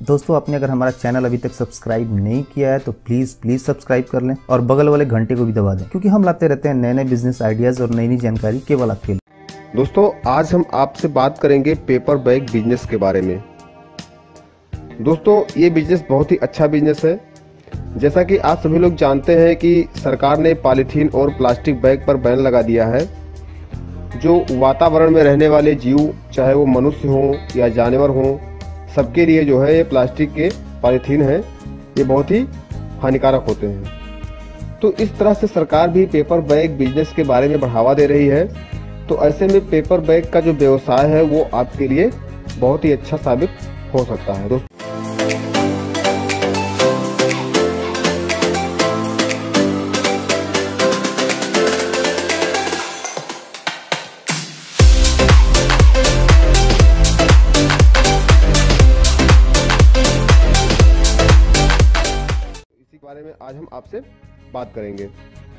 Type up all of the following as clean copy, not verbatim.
दोस्तों आपने अगर हमारा चैनल अभी तक सब्सक्राइब नहीं किया है तो प्लीज सब्सक्राइब कर लें और बगल वाले घंटे को भी दबा दें, क्योंकि हम लाते रहते हैं नए नए बिजनेस आइडियाज और नई नई जानकारी केवल आपके लिए। दोस्तों आज हम आपसे बात करेंगे पेपर बैग बिजनेस के बारे में। दोस्तों ये बिजनेस बहुत ही अच्छा बिजनेस है। जैसा कि आप सभी लोग जानते हैं कि सरकार ने पॉलीथीन और प्लास्टिक बैग पर बैन लगा दिया है। जो वातावरण में रहने वाले जीव, चाहे वो मनुष्य हो या जानवर हो, सबके लिए जो है ये प्लास्टिक के पॉलीथीन है, ये बहुत ही हानिकारक होते हैं। तो इस तरह से सरकार भी पेपर बैग बिजनेस के बारे में बढ़ावा दे रही है। तो ऐसे में पेपर बैग का जो व्यवसाय है वो आपके लिए बहुत ही अच्छा साबित हो सकता है। दोस्तों बारे में आज हम आपसे बात करेंगे।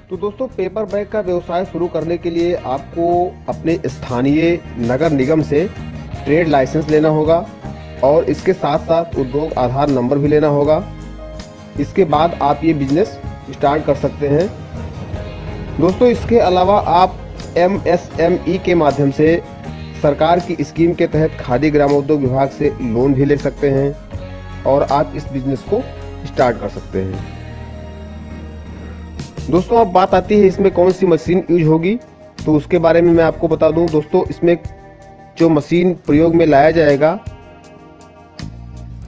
तो दोस्तों पेपर बैग का व्यवसाय शुरू करने के लिए आपको अपने स्थानीय नगर निगम से ट्रेड लाइसेंस लेना होगा और इसके साथ साथ उद्योग आधार नंबर भी लेना होगा। इसके बाद आप ये बिजनेस स्टार्ट कर सकते हैं। दोस्तों इसके अलावा आप MSME के माध्यम से सरकार की स्कीम के तहत खादी ग्रामोद्योग विभाग से लोन भी ले सकते हैं और आप इस बिजनेस को स्टार्ट कर सकते हैं। दोस्तों अब बात आती है इसमें कौन सी मशीन यूज होगी, तो उसके बारे में मैं आपको बता दूं। दोस्तों इसमें जो मशीन प्रयोग में लाया जाएगा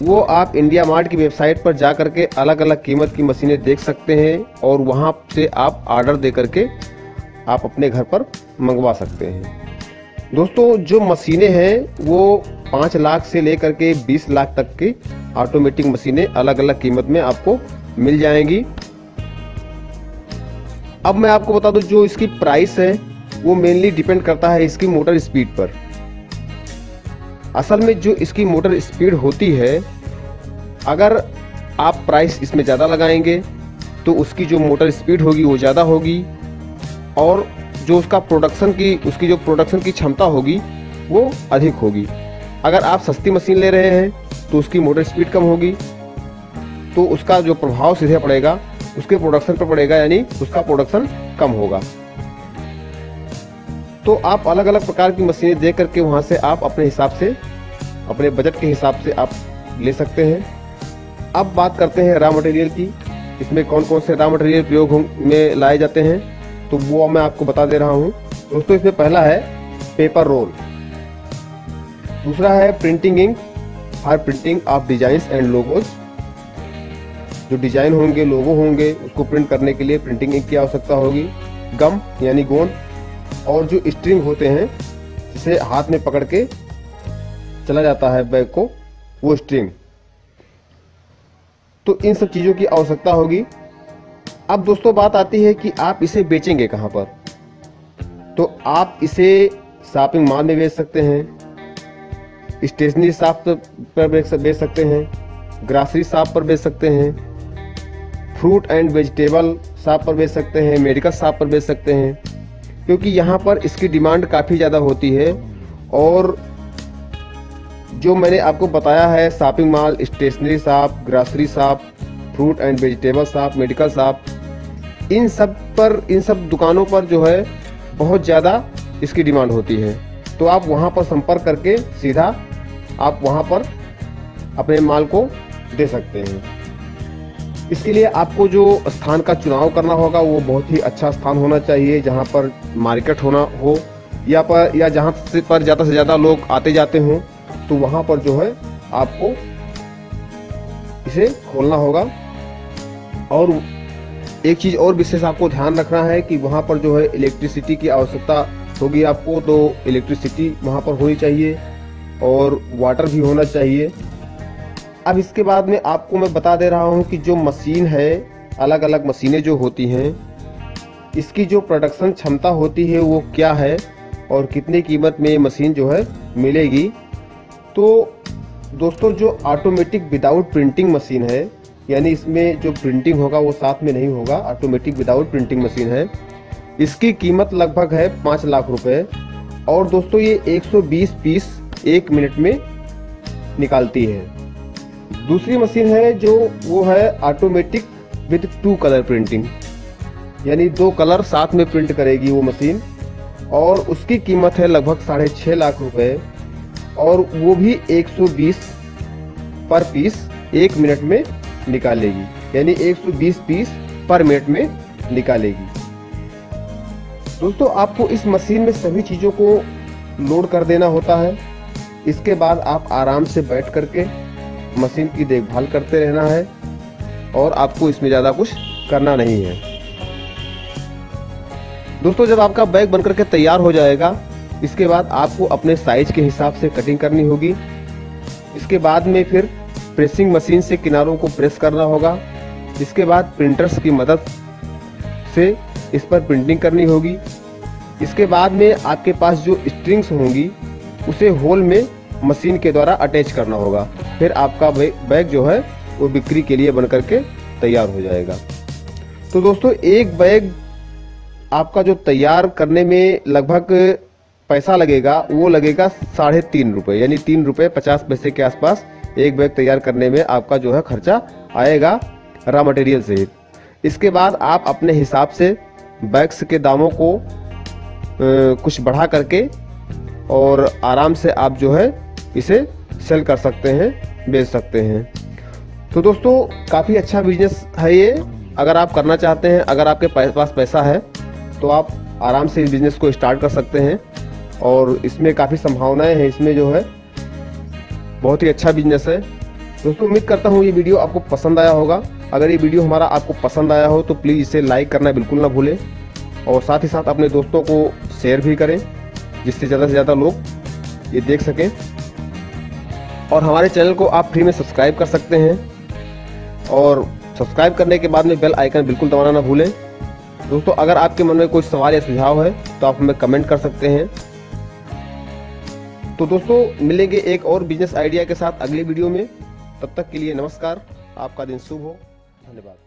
वो आप इंडिया मार्ट की वेबसाइट पर जा करके अलग अलग कीमत की मशीनें देख सकते हैं और वहां से आप ऑर्डर दे करके आप अपने घर पर मंगवा सकते हैं। दोस्तों जो मशीनें हैं वो 5 लाख से लेकर के 20 लाख तक की ऑटोमेटिक मशीनें अलग अलग कीमत में आपको मिल जाएंगी। अब मैं आपको बता दूं जो इसकी प्राइस है वो मेनली डिपेंड करता है इसकी मोटर स्पीड पर। असल में जो इसकी मोटर स्पीड होती है, अगर आप प्राइस इसमें ज़्यादा लगाएंगे तो उसकी जो मोटर स्पीड होगी वो ज़्यादा होगी और जो उसकी जो प्रोडक्शन की क्षमता होगी वो अधिक होगी। अगर आप सस्ती मशीन ले रहे हैं तो उसकी मोटर स्पीड कम होगी, तो उसका जो प्रभाव सीधे पड़ेगा उसके प्रोडक्शन पर पड़ेगा, यानी उसका प्रोडक्शन कम होगा। तो आप अलग अलग प्रकार की मशीनें देख करके वहां से आप अपने हिसाब से, अपने बजट के हिसाब से आप ले सकते हैं। अब बात करते हैं रॉ मटेरियल की। इसमें कौन कौन से रॉ मटेरियल प्रयोग में लाए जाते हैं तो वो मैं आपको बता दे रहा हूँ। दोस्तों इसमें पहला है पेपर रोल, दूसरा है printing ink for printing of designs and logos. जो डिजाइन होंगे, लोगो होंगे, उसको प्रिंट करने के लिए प्रिंटिंग इंक की आवश्यकता होगी। गम यानी गोंद, और जो स्ट्रिंग होते हैं जिसे हाथ में पकड़ के चला जाता है बैग को, वो स्ट्रिंग। तो इन सब चीजों की आवश्यकता होगी। अब दोस्तों बात आती है कि आप इसे बेचेंगे कहां पर। तो आप इसे शॉपिंग मॉल में बेच सकते हैं, स्टेशनरी शॉप पर बेच सकते हैं, ग्रॉसरी शॉप पर बेच सकते हैं, फ्रूट एंड वेजिटेबल शॉप पर बेच सकते हैं, मेडिकल शॉप पर बेच सकते हैं, क्योंकि यहाँ पर इसकी डिमांड काफ़ी ज़्यादा होती है। और जो मैंने आपको बताया है shopping mall, stationery shop, grocery shop, fruit and vegetable shop, medical shop, इन सब दुकानों पर जो है बहुत ज़्यादा इसकी डिमांड होती है। तो आप वहाँ पर संपर्क करके सीधा आप वहाँ पर अपने माल को दे सकते हैं। इसके लिए आपको जो स्थान का चुनाव करना होगा वो बहुत ही अच्छा स्थान होना चाहिए, जहाँ पर मार्केट होना हो या जहाँ पर ज़्यादा से ज़्यादा लोग आते जाते हों, तो वहाँ पर जो है आपको इसे खोलना होगा। और एक चीज़ और विशेष आपको ध्यान रखना है कि वहाँ पर जो है इलेक्ट्रिसिटी की आवश्यकता होगी आपको, तो इलेक्ट्रिसिटी वहाँ पर होनी चाहिए और वाटर भी होना चाहिए। अब इसके बाद में आपको मैं बता दे रहा हूँ कि जो मशीन है, अलग अलग मशीनें जो होती हैं, इसकी जो प्रोडक्शन क्षमता होती है वो क्या है और कितने कीमत में ये मशीन जो है मिलेगी। तो दोस्तों जो ऑटोमेटिक विदाउट प्रिंटिंग मशीन है, यानी इसमें जो प्रिंटिंग होगा वो साथ में नहीं होगा, ऑटोमेटिक विदाउट प्रिंटिंग मशीन है, इसकी कीमत लगभग है 5 लाख रुपए। और दोस्तों ये 120 पीस 1 मिनट में निकालती है। दूसरी मशीन है जो वो है ऑटोमेटिक विद 2 कलर प्रिंटिंग, यानी 2 कलर साथ में प्रिंट करेगी वो मशीन, और उसकी कीमत है लगभग 6.5 लाख रुपए, और वो भी 120 पर पीस 1 मिनट में निकालेगी, यानी 120 पीस पर मिनट में निकालेगी। दोस्तों आपको इस मशीन में सभी चीज़ों को लोड कर देना होता है। इसके बाद आप आराम से बैठ करके मशीन की देखभाल करते रहना है, और आपको इसमें ज़्यादा कुछ करना नहीं है। दोस्तों जब आपका बैग बनकर के तैयार हो जाएगा, इसके बाद आपको अपने साइज के हिसाब से कटिंग करनी होगी। इसके बाद में फिर प्रेसिंग मशीन से किनारों को प्रेस करना होगा। इसके बाद प्रिंटर्स की मदद से इस पर प्रिंटिंग करनी होगी। इसके बाद में आपके पास जो स्ट्रिंग्स होंगी उसे होल में मशीन के द्वारा अटैच करना होगा। फिर आपका बैग जो है वो बिक्री के लिए बनकर के तैयार हो जाएगा। तो दोस्तों एक बैग आपका जो तैयार करने में लगभग पैसा लगेगा वो लगेगा 3.5 रुपये, यानी 3 रुपये 50 पैसे के आसपास एक बैग तैयार करने में आपका जो है खर्चा आएगा रॉ मटेरियल सहित। इसके बाद आप अपने हिसाब से बैग्स के दामों को कुछ बढ़ा करके और आराम से आप जो है इसे सेल कर सकते हैं, बेच सकते हैं। तो दोस्तों काफ़ी अच्छा बिजनेस है ये। अगर आप करना चाहते हैं, अगर आपके पास पैसा है तो आप आराम से इस बिज़नेस को स्टार्ट कर सकते हैं, और इसमें काफ़ी संभावनाएं हैं। इसमें जो है बहुत ही अच्छा बिजनेस है। दोस्तों उम्मीद करता हूँ ये वीडियो आपको पसंद आया होगा। अगर ये वीडियो हमारा आपको पसंद आया हो तो प्लीज़ इसे लाइक करना बिल्कुल ना भूलें, और साथ ही साथ अपने दोस्तों को शेयर भी करें, जिससे ज़्यादा से ज़्यादा लोग ये देख सकें। और हमारे चैनल को आप फ्री में सब्सक्राइब कर सकते हैं, और सब्सक्राइब करने के बाद में बेल आइकन बिल्कुल दबाना ना भूलें। दोस्तों अगर आपके मन में कोई सवाल या सुझाव है तो आप हमें कमेंट कर सकते हैं। तो दोस्तों मिलेंगे एक और बिजनेस आइडिया के साथ अगली वीडियो में। तब तक के लिए नमस्कार, आपका दिन शुभ हो, धन्यवाद।